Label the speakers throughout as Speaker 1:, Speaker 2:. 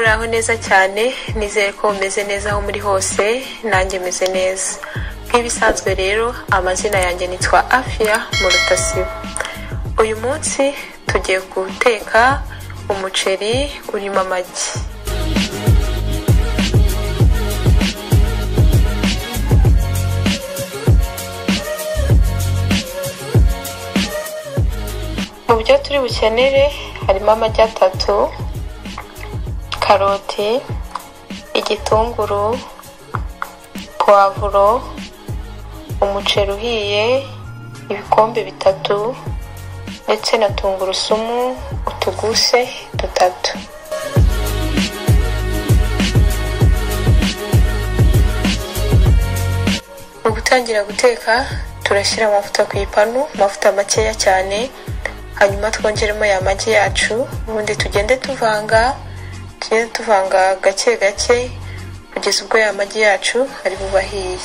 Speaker 1: muraho neza cyane, nizere ko meze neza aho muri hose, nanjye meze neza. Nk'ibisanzwe rero, amazina yanjye nitwa Afia Murutasibo. Uyu munsi tugiye guteka umuceri urimo amagi. Mu byo turi bukenere harimo amagi 3, karoti, igitunguru, poivro, umuceri uhiye, ibikombe 3 ndetse na tungurusumu utuguse 3. Mu gutangira guteka turashyira amavuta ku ipanu, amavuta makeya cyane, hanyuma twongeremo ya magi yacu, ubundi tugende tuvanga gake gake kugeza ubwo ya magi yacu ari bubahiye.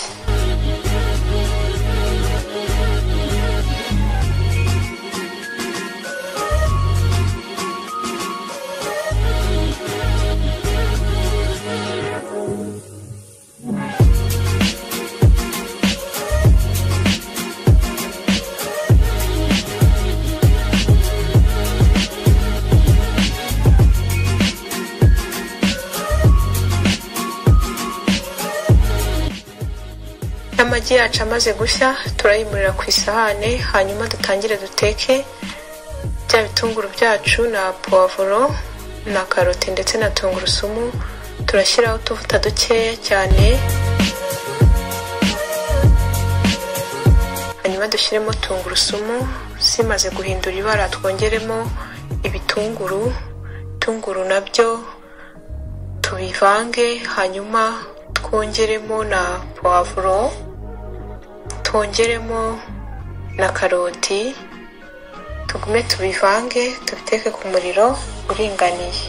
Speaker 1: Amagi yacu amaze gushya, turayimurira ku isahane, hanyuma dutangire duteke bya bitunguru byacu na poivro na karoti ndetse na tungurusumu. Turashyiraho utuvuta dukeya cyane, hanyuma dushyiremo tungurusumu. Zimaze guhindura ibara, twongeremo ibitunguru nabyo tubivange, hanyuma twongeremo na poivro, twongeremo na karoti, tugume tubivange, tubiteke ku muriro uringaniye.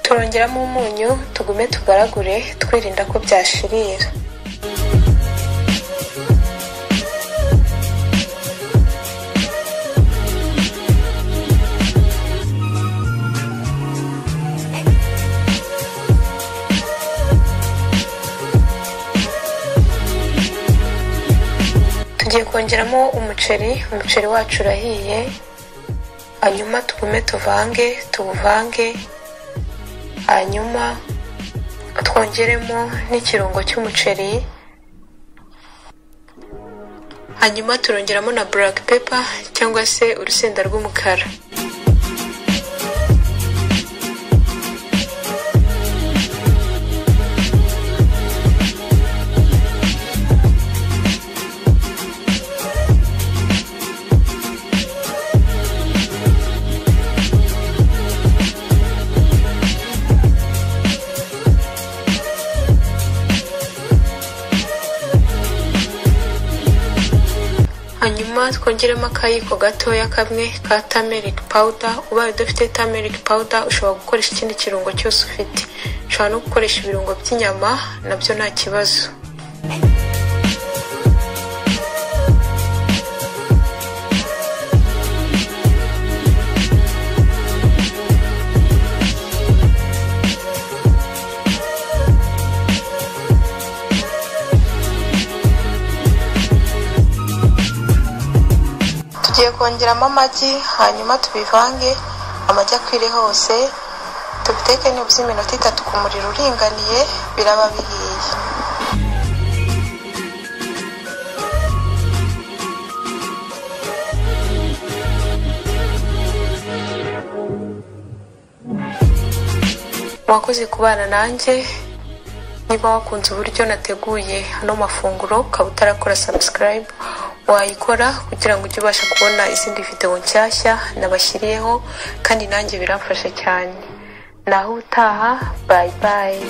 Speaker 1: Turongeramo umunyu, tugume tugaragure twirinda ko byashirira. Tugiye kongeramo umuceri wacu urahiye, hanyuma tugume tuwuvange, hanyuma twongeremo n'ikirungo cy'umuceri, hanyuma turongeramo na black pepper cyangwa se urusenda rw'umukara. Hanyuma twongeremo akayiko gatoya kamwe ka turmeric powder. Ubaye udafite turmeric powder, ushobora gukoresha ikindi kirungo cyose ufite. Ushobora no gukoresha ibirungo by'inyama, nabyo nta kibazo. Tugiye kongeramo amagi, hanyuma tubivange, amagi akwire hose, tubiteke nibura iminota 3 ku muriro uringaniye, biraba bihiye. Mwakoze kubana nanjye. Niba wakunze uburyo nateguye hano mafunguro, ukaba utarakora subscribe, wayikora kugira ngo ujye ubasha kubona izindi video nshyashya nabashyiriyeho, kandi nanjye biramfasha cyane. Naho utaha, bye bye.